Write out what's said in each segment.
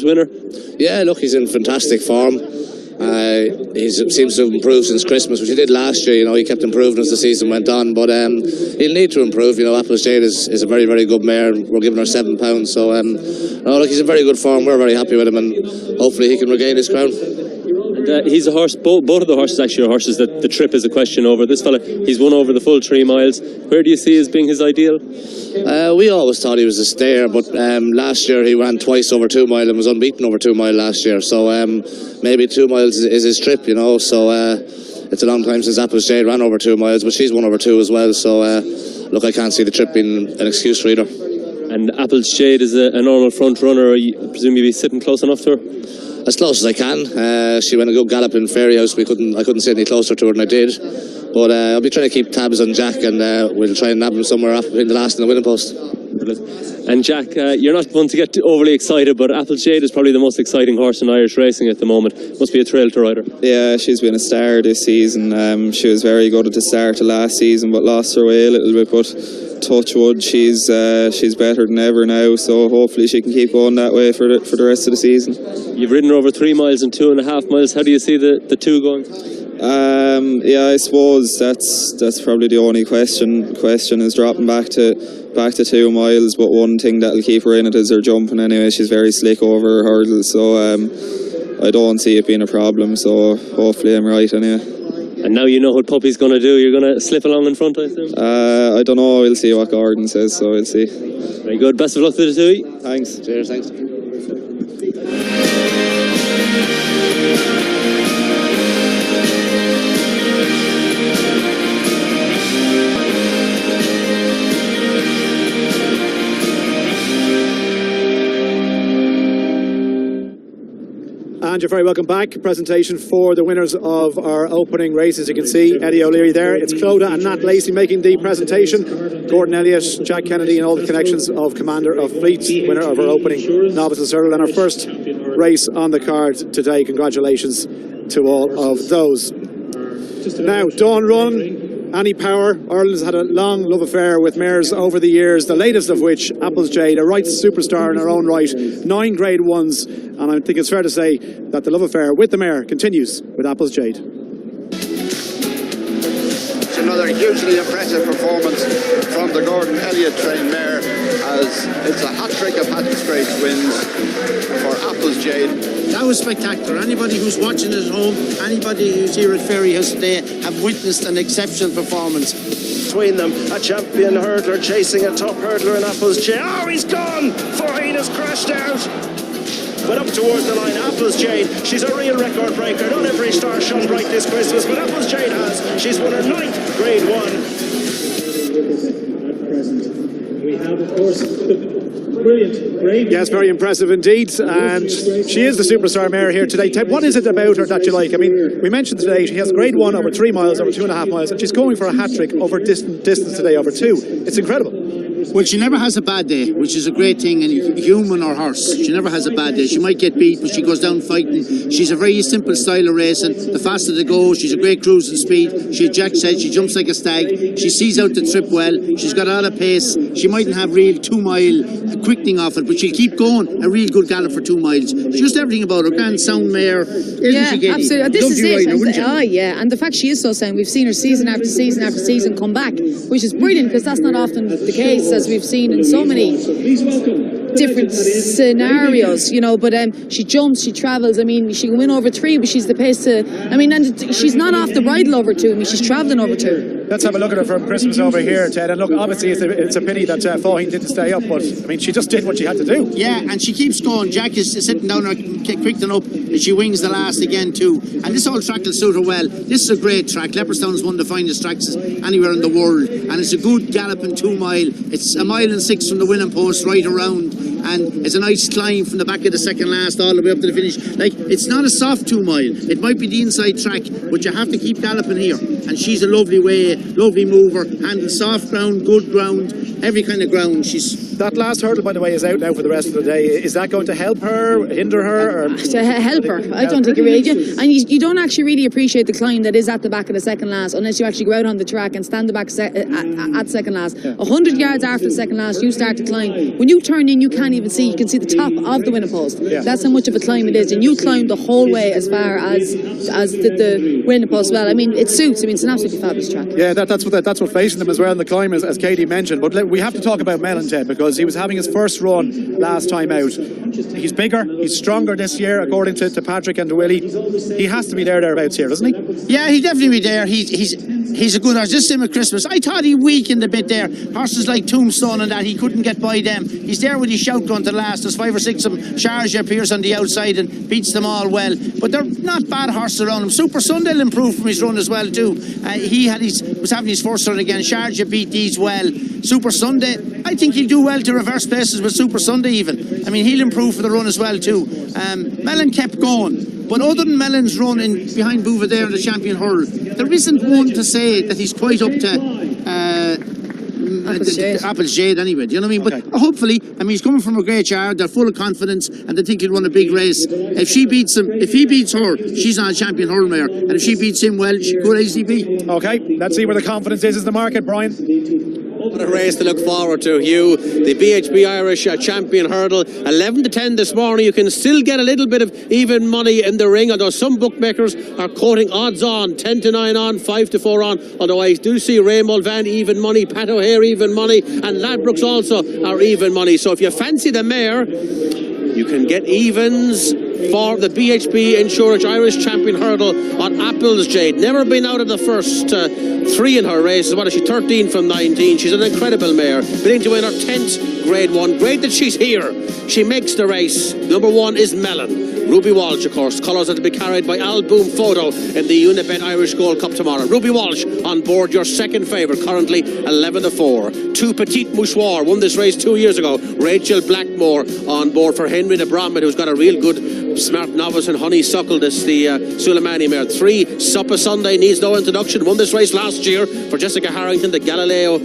winner? Yeah, look, he's in fantastic form. He seems to have improved since Christmas, which he did last year. You know, he kept improving as the season went on, but he'll need to improve. You know, Jade is a very, very good mare, and we're giving her £7. So, no, look, he's in very good form. We're very happy with him, and hopefully he can regain his crown. He's a horse, both of the horses actually are horses that the trip is a question over. This fella, he's won over the full 3 miles. Where do you see as being his ideal? We always thought he was a stayer, but last year he ran twice over 2 mile and was unbeaten over 2 mile last year. So maybe 2 miles is his trip, you know. So it's a long time since Jade ran over 2 miles, but she's won over 2 as well. So look, I can't see the trip being an excuse for either. And Jade is a normal front runner. I presume you'd be sitting close enough to her? As close as I can. She went a good gallop in Fairy House. I couldn't sit any closer to her than I did. But I'll be trying to keep tabs on Jack, and we'll try and nab him somewhere between the last and the winning post. And Jack, you're not one to get overly excited, but Jade is probably the most exciting horse in Irish racing at the moment. Must be a thrill to ride her. Yeah, she's been a star this season. She was very good at the start of last season, but lost her way a little bit. But touch wood, she's better than ever now. So hopefully she can keep going that way for the rest of the season. You've ridden over 3 miles and 2.5 miles. How do you see the two going? Yeah, I suppose that's probably the only question is dropping back to 2 miles. But one thing that'll keep her in it is her jumping anyway. She's very slick over her hurdles, so I don't see it being a problem. So hopefully I'm right anyway. And now you know what Puppy's going to do. You're going to slip along in front, I assume? I don't know. We'll see what Gordon says, so we'll see. Very good. Best of luck to the two of you. Thanks. Cheers, thanks. And you're very welcome back. Presentation for the winners of our opening race. As you can see, Eddie O'Leary there. It's Clodagh and Nat Lacey making the presentation. Gordon Elliott, Jack Kennedy and all the connections of Commander of Fleet, winner of our opening Novices Hurdle and our first race on the card today. Congratulations to all of those. Now, Dawn Run, Annie Power. Ireland's had a long love affair with mares over the years, the latest of which, Jade, a right superstar in her own right, 9 Grade 1s, and I think it's fair to say that the love affair with the mare continues with Jade. It's another hugely impressive performance from the Gordon Elliott trained mare, as it's a hat-trick of Patrick's Great wins for Jade. That was spectacular. Anybody who's watching at home, anybody who's here at Fairy House today, have witnessed an exceptional performance. Between them, a champion hurdler chasing a top hurdler in Jade. Oh, he's gone! Faheen has crashed out. But up towards the line, Jade, she's a real record breaker. Not every star shone bright this Christmas, but Jade has. She's won her 9th Grade 1. We have, of course, brilliant. Yes, very impressive indeed, and she is the superstar mare here today. Ted, what is it about her that you like? I mean, we mentioned today she has Grade 1 over 3 miles, over 2.5 miles, and she's going for a hat-trick over distance today, over 2. It's incredible. Well, she never has a bad day, which is a great thing in human or horse. She never has a bad day. She might get beat, but she goes down fighting. She's a very simple style of racing. The faster they go, she's a great cruising speed. Jack said, she jumps like a stag. She sees out the trip well. She's got a lot of pace. She mightn't have real 2 mile quickening off it, but she'll keep going. A real good gallop for 2 miles. Just everything about her. Grand sound mare. Yeah, absolutely. This is it. Oh, yeah. And the fact she is so sound, we've seen her season after season after season come back, which is brilliant, because that's not often the case, as we've seen in so many different scenarios, you know. But she jumps, she travels. I mean, she can win over 3, but she's the pace to, I mean, and she's not off the bridle over 2. I mean, she's travelling over 2. Let's have a look at her from Christmas over here, Ted. And look, obviously it's a pity that Faheen didn't stay up, but I mean, she just did what she had to do. Yeah, and she keeps going. Jack is sitting down there, quickening up, and she wings the last again too. And this old track will suit her well. This is a great track. Leopardstown is one of the finest tracks anywhere in the world, and it's a good galloping 2 mile. It's 1.6 miles from the winning post right around, and it's a nice climb from the back of the second last all the way up to the finish. Like, it's not a soft 2 mile. It might be the inside track, but you have to keep galloping here. And she's a lovely way, lovely mover, handle soft ground, good ground, every kind of ground. She's That last hurdle, by the way, is out now for the rest of the day. Is that going to help her, hinder her? Or? To help her. I don't think it really. And you don't actually really appreciate the climb that is at the back of the second last unless you actually go out on the track and stand the back at second last. 100 yards after the second last, you start to climb. When you turn in, you can't even see. You can see the top of the winner post. That's how much of a climb it is. And you climb the whole way as far as the winner post. Well, I mean, it suits. I mean, it's an absolutely fabulous track. Yeah, that's what facing them as well in the climb, as Katie mentioned. But we have to talk about Mellon, Ted, because he was having his first run last time out. He's bigger, he's stronger this year, according to Patrick and to Willie. He has to be thereabouts here, doesn't he? Yeah, he'll definitely be there. He's a good horse. Just same at Christmas. I thought he weakened a bit there. Horses like Tombstone and that, he couldn't get by them. He's there with his shout gun to last. There's 5 or 6 of them. Sharjah appears on the outside and beats them all well. But they're not bad horses around him. Super Sunday will improve from his run as well too. He was having his first run again. Sharjah beat these well. Super Sunday, I think he'll do well to reverse places with Super Sunday even. I mean, he'll improve for the run as well too. Mellon kept going. But other than Mellon's run behind Bouvet in the Champion Hurl, there isn't one to say that he's quite up to Apple's Jade anyway, do you know what I mean? But hopefully, I mean, he's coming from a great yard, they're full of confidence and they think he'll win a big race. If he beats her, she's on a Champion Hurl mare, and if she beats him, well, she could easily be. Okay, let's see where the confidence is in the market, Brian. What a race to look forward to, Hugh. The BHB Irish Champion Hurdle, 11 to 10 this morning. You can still get a little bit of even money in the ring, although some bookmakers are quoting odds on, 10 to 9 on, 5 to 4 on. Although I do see Ray Mulvan even money, Pat O'Hare even money, and Ladbrokes also are even money. So if you fancy the mare, you can get evens for the BHB Insurance Irish Champion Hurdle on Apple's Jade. Never been out of the first 3 in her races. What is she, 13 from 19? She's an incredible mare. Beginning to win her 10th Grade 1. Great that she's here. She makes the race. Number 1 is Mellon. Ruby Walsh, of course. Colours are to be carried by Al Boom Photo in the Unibet Irish Gold Cup tomorrow. Ruby Walsh on board, your second favourite, currently 11 to 4. 2 Petite Mouchoir won this race 2 years ago. Rachel Blackmore on board for Henry de Brahman, who's got a real good smart novice and honeysuckle. This the Suleimani mare. 3 Supper Sunday needs no introduction. Won this race last year for Jessica Harrington. The Galileo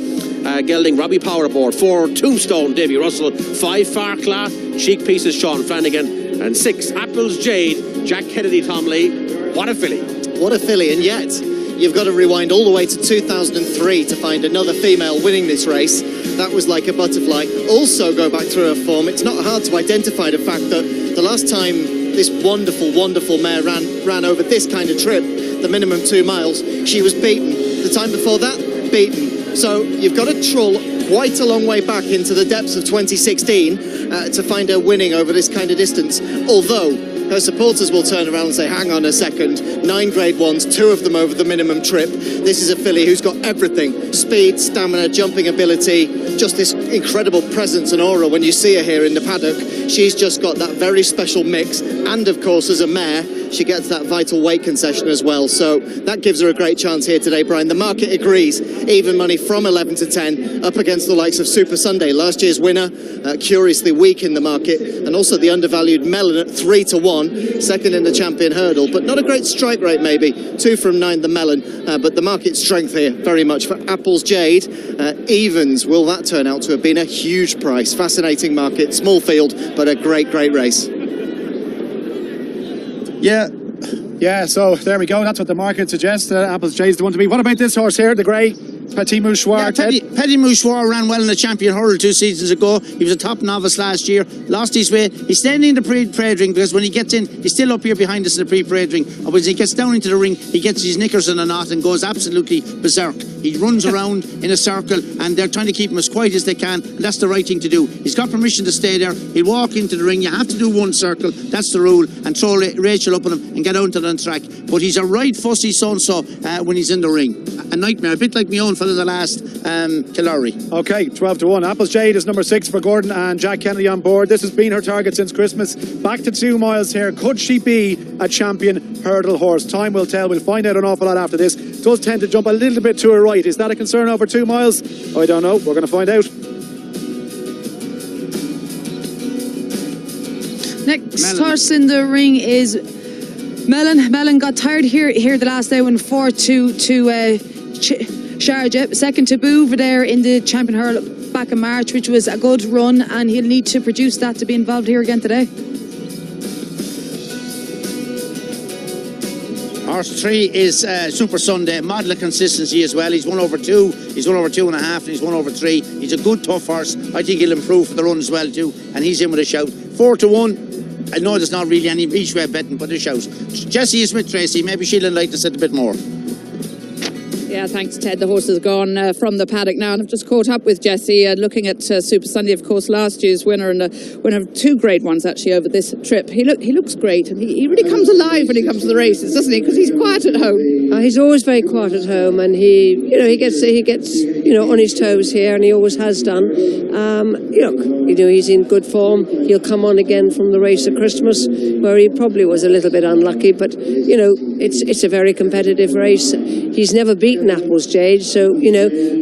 gelding Robbie Power aboard. 4 Tombstone Davy Russell. 5 Farcla Cheek Pieces Sean Flanagan. And 6 Apple's Jade Jack Kennedy Tom Lee. What a filly. What a filly. And yet you've got to rewind all the way to 2003 to find another female winning this race. That was Like a Butterfly. Also go back through her form. It's not hard to identify the fact that the last time this wonderful mare ran over this kind of trip, the minimum 2 miles, she was beaten. The time before that, beaten. So you've got to trawl quite a long way back into the depths of 2016 to find her winning over this kind of distance. Although her supporters will turn around and say, hang on a second, 9 Grade 1s, 2 of them over the minimum trip. This is a filly who's got everything. Speed, stamina, jumping ability, just this incredible presence and aura when you see her here in the paddock. She's just got that very special mix. And of course, as a mare, she gets that vital weight concession as well. So that gives her a great chance here today, Brian. The market agrees. Even money from 11 to 10 up against the likes of Super Sunday, last year's winner, curiously weak in the market, and also the undervalued Mellon at 3 to 1, second in the Champion Hurdle, but not a great strike rate maybe. 2 from 9 the Mellon, but the market strength here very much for Apple's Jade. Evens, will that turn out to have been a huge price? Fascinating market, small field, but a great race. Yeah, so there we go. That's what the market suggests. Apple's Jade's the one to be. What about this horse here, the grey? Petit Mouchoir. Petit Mouchoir ran well in the Champion Hurl 2 seasons ago. He was a top novice last year, lost his way. He's standing in the pre-parade ring because when he gets in, he's still up here behind us in the pre-parade ring. And when he gets down into the ring, he gets his knickers in a knot and goes absolutely berserk. He runs around in a circle and they're trying to keep him as quiet as they can, and that's the right thing to do. He's got permission to stay there. He'll walk into the ring. You have to do 1 circle, that's the rule, and throw Rachel up on him and get out into the track. But he's a right fussy so-and-so when he's in the ring. A nightmare, a bit like my own fellow the last Killary. Okay, 12 to 1. Apple's Jade is number 6 for Gordon and Jack Kennedy on board. This has been her target since Christmas. Back to 2 miles here. Could she be a Champion Hurdle horse? Time will tell. We'll find out an awful lot after this. Does tend to jump a little bit to her right. Is that a concern over 2 miles? I don't know. We're going to find out. Next horse in the ring is Mellon. Mellon got tired here the last day when 4 to Sharjah. Second to Bouvet there in the Champion Hurl. back in March, which was a good run, and he'll need to produce that to be involved here again today. Horse 3 is Super Sunday, model of consistency as well. He's won over 2, he's won over 2.5, and he's won over 3. He's a good, tough horse. I think he'll improve for the run as well too, and he's in with a shout. 4-1. I know there's not really any each way betting, but a shout. Jessie is with Tracy. Maybe she'll enlighten us a bit more. Yeah, thanks, Ted. The horse has gone from the paddock now, and I've just caught up with Jessie, looking at Super Sunday, of course, last year's winner, and winner of 2 great ones actually over this trip. He looks great, and he really comes alive when he comes to the races, doesn't he? Because he's quiet at home. He's always very quiet at home, and he gets on his toes here, and he always has done. He's in good form. He'll come on again from the race at Christmas, where he probably was a little bit unlucky, but it's a very competitive race. He's never beaten Apple's Jade, so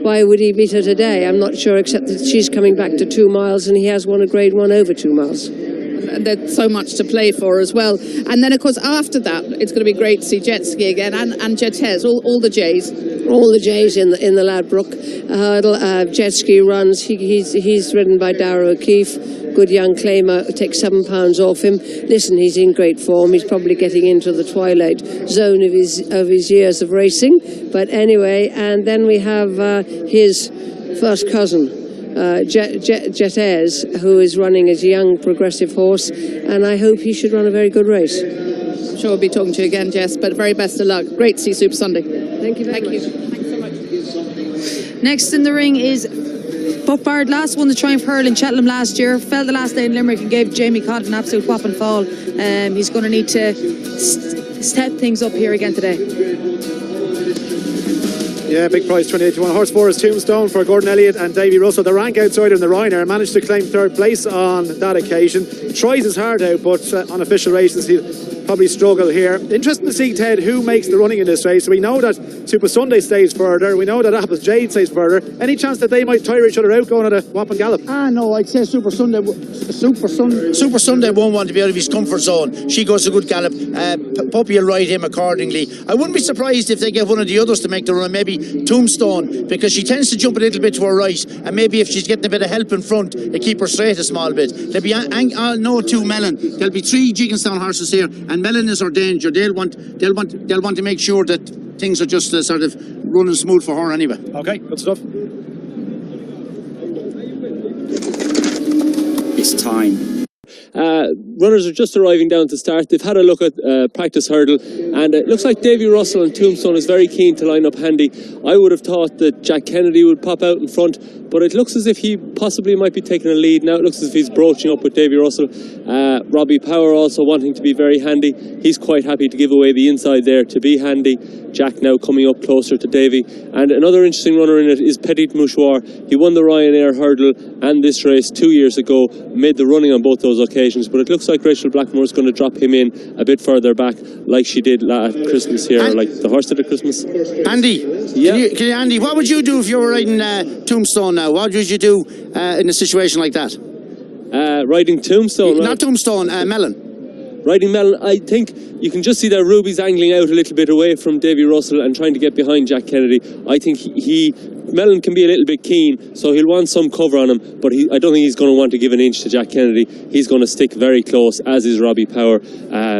why would he beat her today? I'm not sure, except that she's coming back to 2 miles, and he has won a Grade 1 over 2 miles. There's so much to play for as well. And then, of course, after that, it's going to be great to see Jet Ski again and Jetez, all the J's. All the J's in the Ladbroke hurdle. Jet Ski runs. He's ridden by Darragh O'Keefe. Good young claimer. Takes 7 pounds off him. Listen, he's in great form. He's probably getting into the twilight zone of his years of racing. But anyway, and then we have his first cousin, Jetez, who is running as a young progressive horse, and I hope he should run a very good race. I'm sure we'll be talking to you again, Jess, but very best of luck. Great to see Super Sunday. Thank you very much. Thanks so much. Next in the ring is Buckbard. Last won the Triumph Hurl in Cheltenham last year, fell the last day in Limerick and gave Jamie Cott an absolute whopping fall. He's going to need to step things up here again today. Yeah, big price, 28-1. Horse 4 is Tombstone for Gordon Elliott and Davy Russell. The rank outsider in the Ryanair managed to claim 3rd place on that occasion. Tries his heart out, but on official races he'll probably struggle here. Interesting to see, Ted, who makes the running in this race. We know that Super Sunday stays further. We know that Apple's Jade stays further. Any chance that they might tire each other out going at a whopping gallop? No, I'd say Super Sunday won't want to be out of his comfort zone. She goes a good gallop. Puppy will ride him accordingly. I wouldn't be surprised if they get one of the others to make the run, maybe Tombstone, because she tends to jump a little bit to her right, and maybe if she's getting a bit of help in front, they keep her straight a small bit. There'll be no 2 Mellon. There'll be 3 Jigginstown horses here, and Mellon is her danger. They'll want to make sure that things are just sort of running smooth for her anyway. Okay, good stuff. It's time. Runners are just arriving down to start. They've had a look at practice hurdle, and it looks like Davy Russell and Tombstone is very keen to line up handy. I would have thought that Jack Kennedy would pop out in front, but it looks as if he possibly might be taking a lead now. It looks as if he's broaching up with Davy Russell. Robbie Power also wanting to be very handy. He's quite happy to give away the inside there to be handy. Jack now coming up closer to Davy. And another interesting runner in it is Petit Mouchoir. He won the Ryanair hurdle and this race 2 years ago, made the running on both those occasions, but it looks like Rachel Blackmore is going to drop him in a bit further back, like she did at Christmas here, like the horse did at Christmas. Andy, Andy, what would you do if you were riding Tombstone now? What would you do in a situation like that? Riding Tombstone? Not Tombstone, Mellon. Riding Mellon, I think you can just see that Ruby's angling out a little bit away from Davy Russell and trying to get behind Jack Kennedy. I think Mellon can be a little bit keen, so he'll want some cover on him, but I don't think he's going to want to give an inch to Jack Kennedy. He's going to stick very close, as is Robbie Power.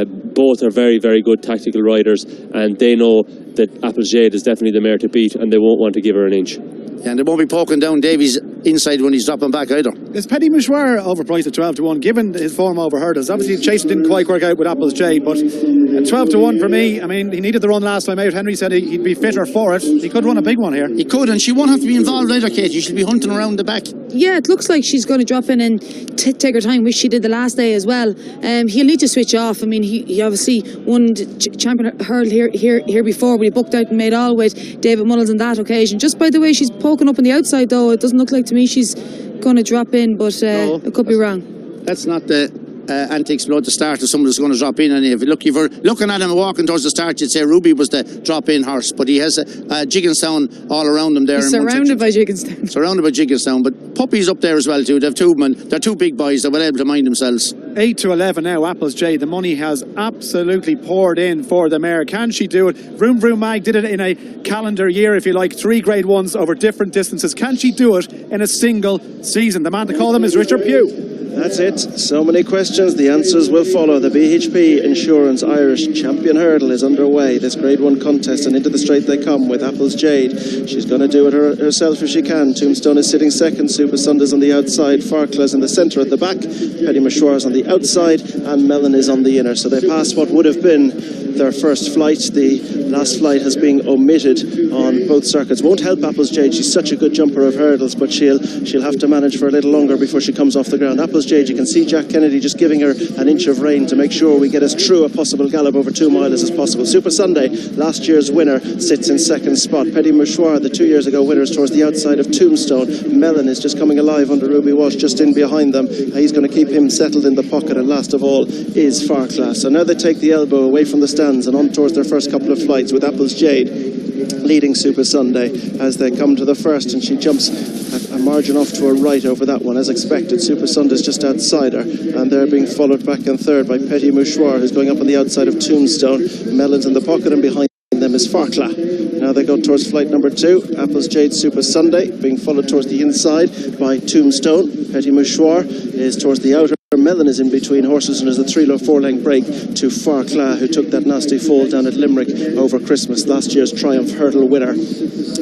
Both are very, very good tactical riders, and they know that Apple's Jade is definitely the mare to beat, and they won't want to give her an inch. Yeah, and they won't be poking down Davy's inside when he's dropping back either. Is Petit Mouchoir overpriced at 12-1, given his form over hurdles? Obviously, Chase didn't quite work out with Apple's Jade, but at 12-1 for me, I mean, he needed the run last time out. Henry said he'd be fitter for it. He could run a big one here. He could, and she won't have to be involved either, Katie. She'll be hunting around the back. Yeah, it looks like she's going to drop in and take her time, which she did the last day as well. He'll need to switch off. I mean, he obviously won champion hurdle here before, but he booked out and made all with David Mullins on that occasion. Just by the way she's poking up on the outside, though, it doesn't look like to me she's going to drop in, but I could be wrong. That's not the anti-explode the start of someone who's going to drop in. And if you were looking at him walking towards the start, you'd say Ruby was the drop-in horse, but he has a Jigginstown all around him there. He's surrounded by Jigginstown. Surrounded by Jigginstown, but Puppy's up there as well too. They're two big boys. They're well able to mind themselves. 8 to 11 now, Apples Jade. The money has absolutely poured in for the mare. Can she do it? Vroom Vroom Mag did it in a calendar year, if you like, 3 Grade 1s over different distances. Can she do it in a single season? The man to call them is Richard Pugh. That's it. So many questions. The answers will follow. The BHP Insurance Irish Champion Hurdle is underway. This Grade 1 contest, and into the straight they come with Apples Jade. She's going to do it herself if she can. Tombstone is sitting second. Super Sunday's on the outside. Farcla's in the centre at the back. Petty Mouchoir's on the outside, and Mellon is on the inner. So they pass what would have been their first flight. The last flight has been omitted on both circuits. Won't help Apples Jade. She's such a good jumper of hurdles, but she'll have to manage for a little longer before she comes off the ground. Apples Jade, you can see Jack Kennedy just giving her an inch of rein to make sure we get as true a possible gallop over 2 miles as possible. Super Sunday, last year's winner, sits in second spot. Petty Mouchoir, the 2 years ago winner, is towards the outside of Tombstone. Mellon is just coming alive under Ruby Walsh, just in behind them. He's going to keep him settled in the pocket, and last of all is Farcla. So now they take the elbow away from the stands and on towards their first couple of flights, with Apples Jade leading Super Sunday as they come to the first, and she jumps a margin off to her right over that one as expected. Super Sunday's just outside her, and they're being followed back in third by Petty Mouchoir, who's going up on the outside of Tombstone. Mellon's in the pocket, and behind them is Farcla. Now they go towards flight number 2. Apples Jade, Super Sunday, being followed towards the inside by Tombstone. Petty Mouchoir is towards the outer. Mellon is in between horses, and there's a 3-4-length break to Farcla, who took that nasty fall down at Limerick over Christmas, last year's Triumph Hurdle winner.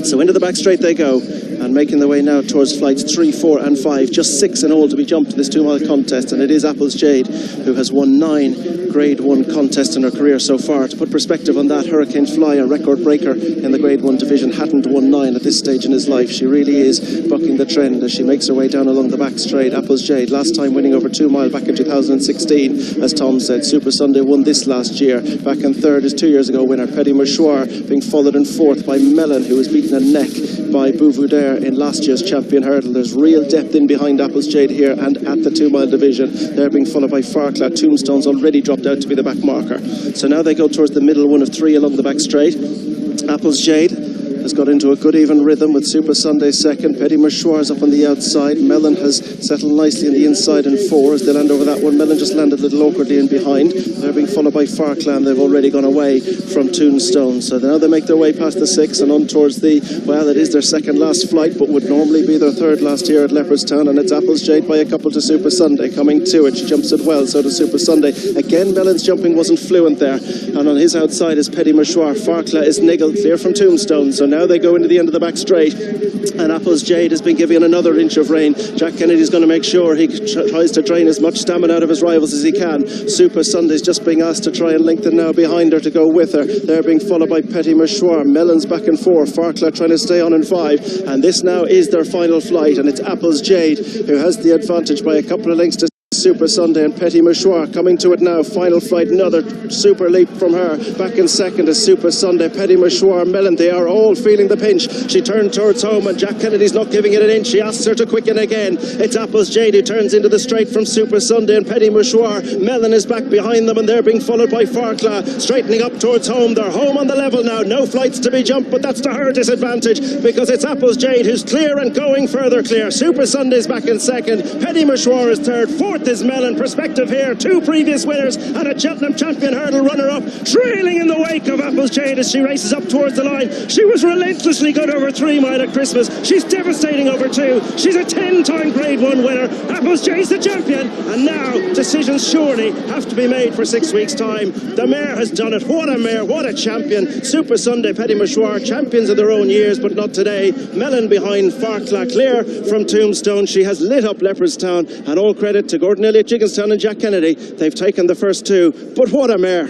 So into the back straight they go, and making their way now towards flights 3, 4 and 5. Just 6 in all to be jumped in this 2-mile contest, and it is Apples Jade who has won 9 Grade 1 contests in her career so far. To put perspective on that, Hurricane Fly, a record breaker in the Grade 1 division, hadn't won 9 at this stage in his life. She really is bucking the trend as she makes her way down along the back straight. Apples Jade, last time winning over 2 miles back in 2016, as Tom said. Super Sunday won this last year. Back in third is 2 years ago winner Petty Mouchoir, being followed in fourth by Mellon, who was beaten a neck by Bouvoudaire in last year's Champion Hurdle. There's real depth in behind Apples Jade here and at the 2-mile division. They're being followed by Farcla. Tombstone's already dropped out to be the back marker. So now they go towards the middle one of 3 along the back straight. Apples Jade has got into a good even rhythm with Super Sunday second. Petty Mouchoir's up on the outside. Mellon has settled nicely in the inside in 4 as they land over that one. Mellon just landed a little awkwardly in behind. They're being followed by Farcla. They've already gone away from Tombstone. So now they make their way past the 6 and on towards the, well, it is their second last flight, but would normally be their third last here at Leopardstown, and it's Apples Jade by a couple to Super Sunday. Coming to it, she jumps it well, so does Super Sunday. Again, Mellon's jumping wasn't fluent there, and on his outside is Petty Mouchoir. Farcla is niggled clear from Tombstone, so now they go into the end of the back straight, and Apples Jade has been given another inch of rein. Jack Kennedy's going to make sure he tries to drain as much stamina out of his rivals as he can. Super Sunday's just being asked to try and lengthen now behind her to go with her. They're being followed by Petty Mouchoir. Mellon's back in 4, Farcla trying to stay on in 5, and this now is their final flight, and it's Apples Jade who has the advantage by a couple of lengths to Super Sunday, and Petty Mouchoir coming to it now. Final flight, another super leap from her. Back in second is Super Sunday. Petty Mouchoir, Mellon, they are all feeling the pinch. She turned towards home, and Jack Kennedy's not giving it an inch. She asks her to quicken again. It's Apples Jade who turns into the straight from Super Sunday, and Petty Mouchoir. Mellon is back behind them, and they're being followed by Farcla, straightening up towards home. They're home on the level now. No flights to be jumped, but that's to her disadvantage, because it's Apples Jade who's clear and going further clear. Super Sunday's back in second. Petty Mouchoir is third. Fourth is Mellon. Perspective here, 2 previous winners and a Cheltenham Champion Hurdle runner-up, trailing in the wake of Apples Jade as she races up towards the line. She was relentlessly good over 3 mile at Christmas. She's devastating over 2. She's a 10-time Grade 1 winner. Apples Jade's the champion, and now decisions surely have to be made for 6 weeks' time. The mare has done it. What a mare, what a champion. Super Sunday, Petty Mouchoir, champions of their own years, but not today. Mellon behind Farcla, clear from Tombstone. She has lit up Leopardstown, and all credit to Gordon Elliott, Jigginstown and Jack Kennedy. They've taken the first 2, but what a mare.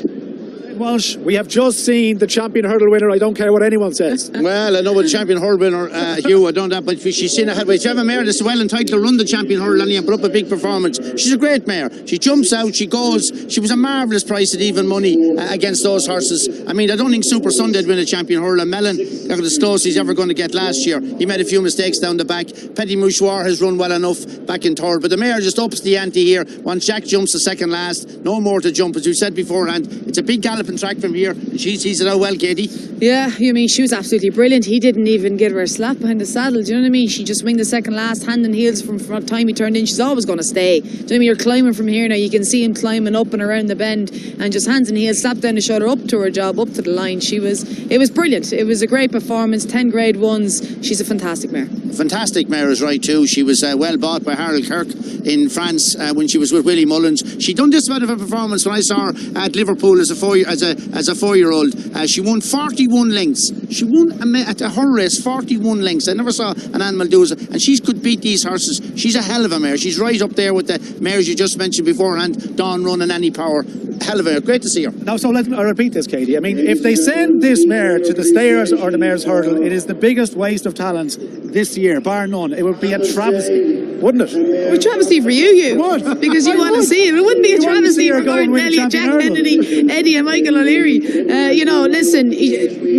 Walsh, we have just seen the champion hurdle winner. I don't care what anyone says. Well, I know what the champion hurdle winner, Hugh, I don't know, but she's seen ahead. But you have a mare that's well entitled to run the champion hurdle and put up a big performance. She's a great mare. She jumps out, she goes. She was a marvellous price at even money against those horses. I mean, I don't think Super Sunday would win a champion hurdle. And Mellon, look at the slowest he's ever going to get last year. He made a few mistakes down the back. Petit Mouchoir has run well enough back in third, but the mare just ups the ante here. Once Jack jumps the second last, no more to jump, as we said beforehand. It's a big galloping track from here. She sees it out well, Katie. Yeah, you mean she was absolutely brilliant. He didn't even give her a slap behind the saddle. Do you know what I mean? She just winged the second last, hand and heels from the time he turned in. She's always going to stay. Do you know what I mean? You're climbing from here now. You can see him climbing up and around the bend, and just hands and heels, slap down the shoulder, up to her job, up to the line. It was brilliant. It was a great performance. 10 grade ones. She's a fantastic mare. Fantastic mare is right too. She was well bought by Harold Kirk in France when she was with Willie Mullins. She done this bit of a performance when I saw her at Liverpool as a 4-year-old. She won 41 lengths. She won at her race 41 lengths. I never saw an animal do it, and she could beat these horses. She's a hell of a mare. She's right up there with the mares you just mentioned beforehand, Dawn Run and Any Power. Hell of a mare. Great to see her. Now, so I repeat this, Katie. I mean, if they send this mare to the Stayers or the Mare's Hurdle, it is the biggest waste of talent this year, bar none. It would be a travesty, wouldn't it? It would be a travesty for you. It would. Because you want to see it. It wouldn't be a travesty for Gordon Elliott, Jack Kennedy, Eddie and Michael O'Leary. Listen,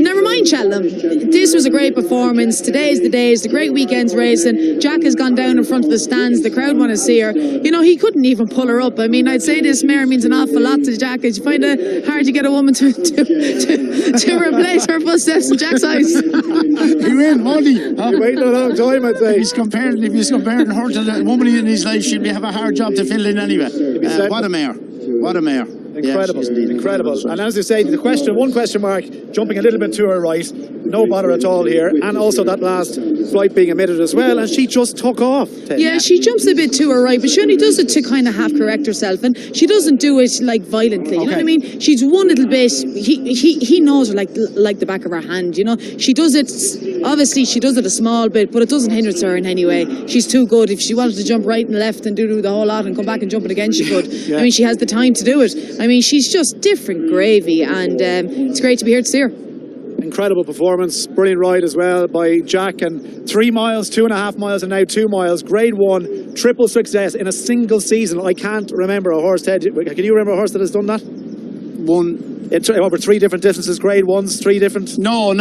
never mind Cheltenham. This was a great performance. Today is the day. It's the great weekend's racing. Jack has gone down in front of the stands. The crowd want to see her. He couldn't even pull her up. I mean, I'd say this mare means an awful lot to Jack. You find it hard to get a woman to replace her footsteps in Jack's eyes. He win, won't he? He waited a long time, I'd say. If he's comparing her to the woman in his life, she'll have a hard job to fill in anyway. What a mare. What a mare. Incredible, yeah, incredible. And as you say, one question mark, jumping a little bit to her right, no bother at all here, and also that last flight being omitted as well, and she just took off. Yeah, she jumps a bit to her right, but she only does it to kind of half correct herself, and she doesn't do it like violently. You know what I mean? She's one little bit. He knows her like the back of her hand. She does it. Obviously, she does it a small bit, but it doesn't hinder her in any way. She's too good. If she wanted to jump right and left and do the whole lot and come back and jump it again, she could. Yeah. I mean, she has the time to do it. I mean, she's just different gravy, and it's great to be here to see her. Incredible performance, brilliant ride as well by Jack, and 3 miles, 2.5 miles, and now 2 miles. Grade 1, triple success in a single season. I can't remember a horse, Ted. Can you remember a horse that has done that? One. Over 3 different distances, grade 1s, 3 different? No.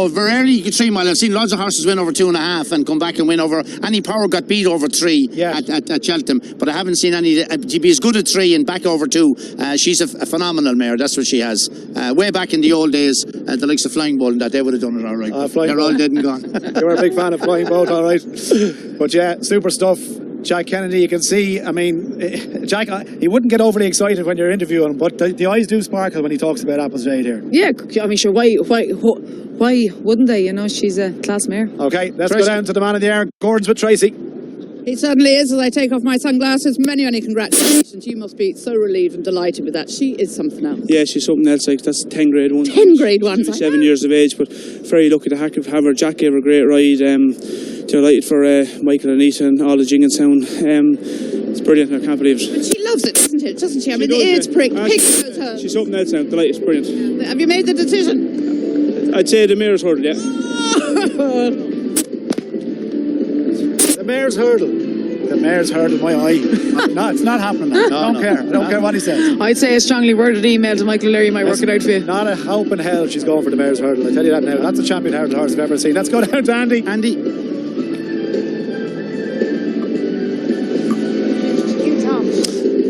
Very early 3 miles. I've seen lots of horses win over 2.5 and come back and win over. Any Power got beat over 3 at Cheltenham, but I haven't seen any. To be as good at 3 and back over 2. She's a phenomenal mare. That's what she has. Way back in the old days, the likes of Flying Bull, that they would have done it all right. They're all dead and gone. You were a big fan of Flying Boat, all right. But yeah, super stuff. Jack Kennedy, you can see, I mean, Jack, he wouldn't get overly excited when you're interviewing him, but the eyes do sparkle when he talks about Apple's Jade here. Yeah, I mean, sure, why wouldn't they? She's a class mare. Okay, let's go down to the man in the air. Gordon's with Tracy. He certainly is. As I take off my sunglasses, many congratulations. You must be so relieved and delighted with that. She is something else. Yeah, she's something else. That's 10 grade 1. 10 grade 1. 7 years of age, but very lucky to have her. Jack gave her a great ride. Delighted for Michael and Anita and all the jing and sound. It's brilliant. I can't believe it. But she loves it, doesn't she? I mean, the ears prick. She's something else now. Delighted. It's brilliant. Have you made the decision? I'd say the Mare's Hurdle, yeah. The Mare's Hurdle. The Mare's Hurdle, my eye. No, it's not happening. I don't care. I don't care what he says. I'd say a strongly worded email to Michael O'Leary might work it out for you. Not a hope in hell she's going for the Mare's Hurdle. I tell you that now. That's a champion hurdle horse I've ever seen. Let's go down to Andy.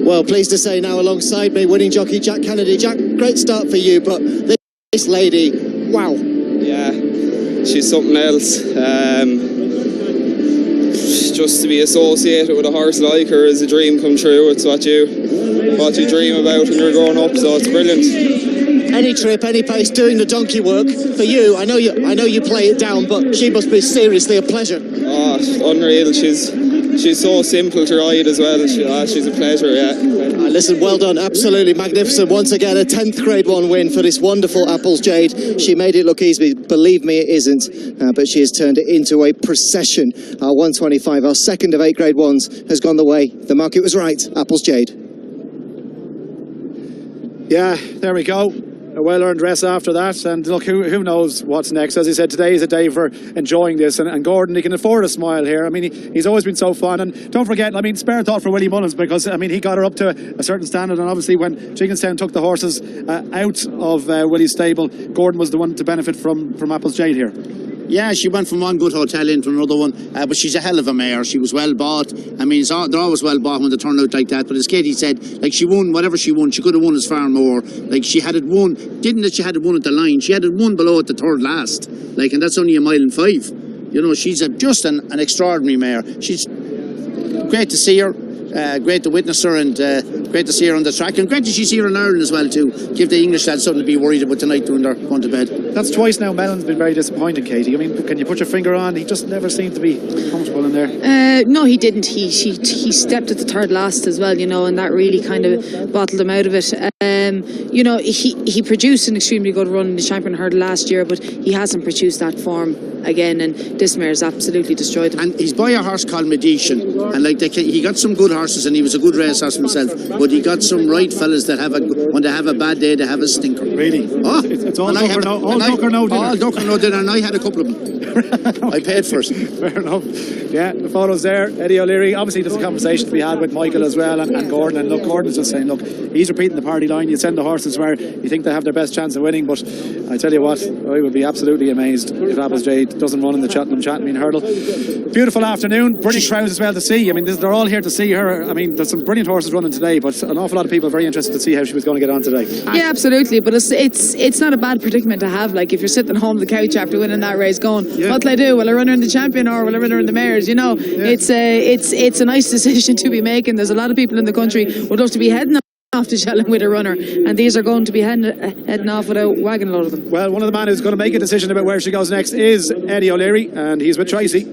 Well, pleased to say now alongside me, winning jockey Jack Kennedy. Jack, great start for you, but this lady, wow. Yeah, she's something else. Just to be associated with a horse like her is a dream come true. It's what you dream about when you're growing up, so it's brilliant. Any trip, any pace, doing the donkey work for you. I know you play it down, but she must be seriously a pleasure. Oh, unreal. She's so simple to ride as well. She's a pleasure, yeah. Listen, well done, absolutely magnificent. Once again, a 10th grade 1 win for this wonderful Apple's Jade. She made it look easy, believe me it isn't, but she has turned it into a procession. Our 125, our second of 8 grade 1s, has gone the way. The market was right, Apple's Jade. Yeah, there we go. a well-earned rest after that, and look, who knows what's next. As I said, today is a day for enjoying this, and Gordon, he can afford a smile here. I mean, he's always been so fun, and don't forget, I mean, spare thought for Willie Mullins, because I mean, he got her up to a certain standard, and obviously when Jigginstown took the horses out of Willie's stable, Gordon was the one to benefit from Apple's Jade here. Yeah, she went from one good hotel into another one, but she's a hell of a mare. She was well bought. I mean, they're always well bought when they turn out like that. But as Katie said, like, she won whatever she won. She could have won as far more. Like, she had it won. Didn't that she had it won at the line? She had it won below at the third last. Like, and that's only 1.5 miles. You know, she's just an extraordinary mare. She's great to see her. Great to witness her, and great to see her on the track, and great that she's here in Ireland as well too. Give the English lads something to be worried about tonight when they're going to bed. That's twice now Mellon's been very disappointing, Katie. I mean, can you put your finger on? He just never seemed to be comfortable in there. No, he didn't. He stepped at the third last as well, you know, and that really kind of bottled him out of it. You know, he produced an extremely good run in the Champion Hurdle last year, but he hasn't produced that form again, and this mare's absolutely destroyed him. And he's by a horse called Medition, and like he got some good horses, and he was a good racehorse himself, but he got some right fellas that when they have a bad day, they have a stinker. Really? Oh, it's all duck or no dinner. All duck or no dinner, and I had a couple of them. I paid for it. Fair enough. Yeah, the photos there. Eddie O'Leary, obviously there's a conversation to be had with Michael as well, and Gordon, and look, Gordon's just saying, look, he's repeating the party line. You send the horses where you think they have their best chance of winning, but I tell you what, I would be absolutely amazed if Apple's Jade doesn't run in the Cheltenham Champion Hurdle. Beautiful afternoon, brilliant crowds as well to see. I mean, they're all here to see her. I mean, there's some brilliant horses running today, but an awful lot of people are very interested to see how she was going to get on today. Yeah, absolutely, but it's not a bad predicament to have. Like, if you're sitting home on the couch after winning that race going, what will I do? Will I run her in the Champion, or will I run her in the mares? You know, it's a nice decision to be making. There's a lot of people in the country would love to be heading off to Cheltenham with a runner, and these are going to be heading off with a wagon load of them. Well, one of the men who's going to make a decision about where she goes next is Eddie O'Leary, and he's with Tracy.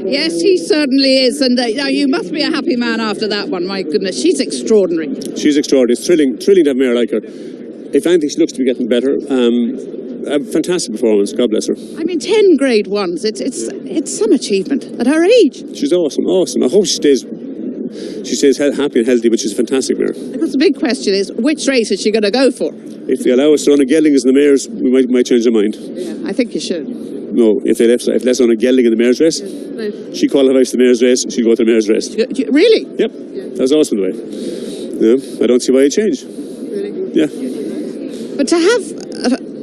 Yes, he certainly is, and now you must be a happy man after that one. My goodness, she's extraordinary. She's extraordinary. It's thrilling to have a mare like her. If anything, she looks to be getting better. A fantastic performance, God bless her. I mean, 10 grade ones, it's some achievement at her age. She's awesome. I hope she stays happy and healthy, but she's a fantastic mare. Because the big question is, which race is she going to go for? If they allow us to run a Geldings in the mares, we might change our mind. Yeah, I think you should. No, if let's run a Gelding in the mares race, she qualifies for the mares race, she'll go to the mares race. Really? Yep. That's awesome the way. Yeah, I don't see why you change. Really? Yeah. But to have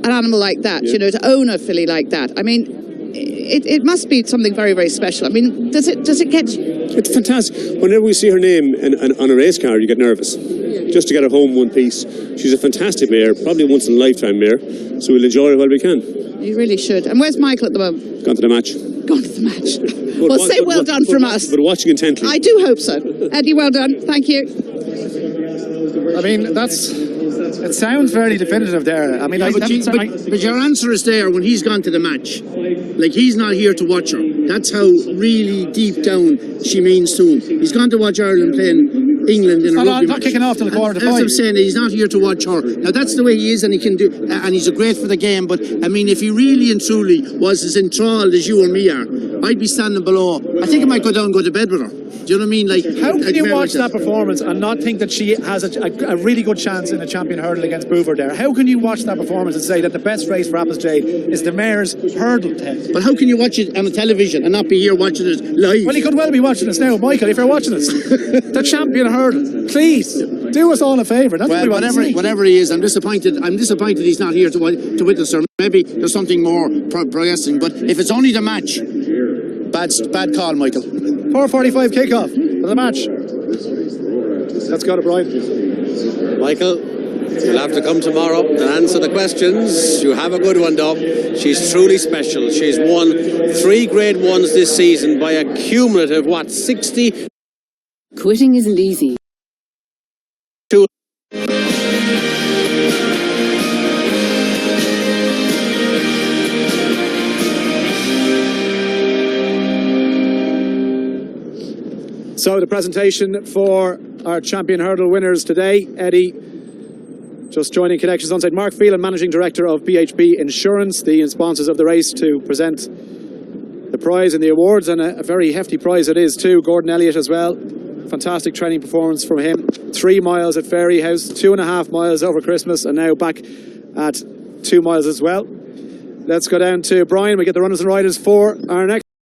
an animal like that, you know, to own a filly like that, I mean, it must be something very, very special. I mean, does it get you? It's fantastic. Whenever we see her name on a race card, you get nervous. Just to get her home one piece. She's a fantastic mare, probably a once in a lifetime mare, so we'll enjoy her while we can. You really should. And where's Michael at the moment? Gone to the match. Gone to the match. Well, say well done from us. But watching intently. I do hope so. Eddie, well done. Thank you. I mean, it sounds very definitive there. I mean, but your answer is there when he's gone to the match. Like, he's not here to watch her. That's how really deep down she means to him. He's gone to watch Ireland playing England in a rugby match. Not kicking off till the quarter to 5. As I'm saying, he's not here to watch her. Now, that's the way he is, and he can do, and he's a great for the game. But I mean, if he really and truly was as enthralled as you and me are, I'd be standing below. I think I might go down and go to bed with her. Do you know what I mean? Like, how can you watch that performance and not think that she has a really good chance in the Champion Hurdle against Boover there? How can you watch that performance and say that the best race for Apple's Jade is the mare's hurdle test? But how can you watch it on the television and not be here watching it live? Well, he could well be watching us now, Michael. If you're watching us, the Champion Hurdle, please do us all a favour. That's what we want to see. Whatever he is, I'm disappointed. He's not here to witness her. Maybe there's something more progressing. But if it's only the match, bad call, Michael. 4:45 kickoff for the match. Let's go to Brian. Michael, you'll have to come tomorrow and answer the questions. You have a good one, Dub. She's truly special. She's won 3 grade 1s this season by a cumulative, 60? Quitting isn't easy. So the presentation for our Champion Hurdle winners today. Eddie, just joining Connections Onside. Mark Phelan, Managing Director of PHP Insurance, the sponsors of the race, to present the prize and the awards, and a very hefty prize it is too. Gordon Elliott as well. Fantastic training performance from him. 3 miles at Fairy House, 2.5 miles over Christmas, and now back at 2 miles as well. Let's go down to Brian. We get the runners and riders for our next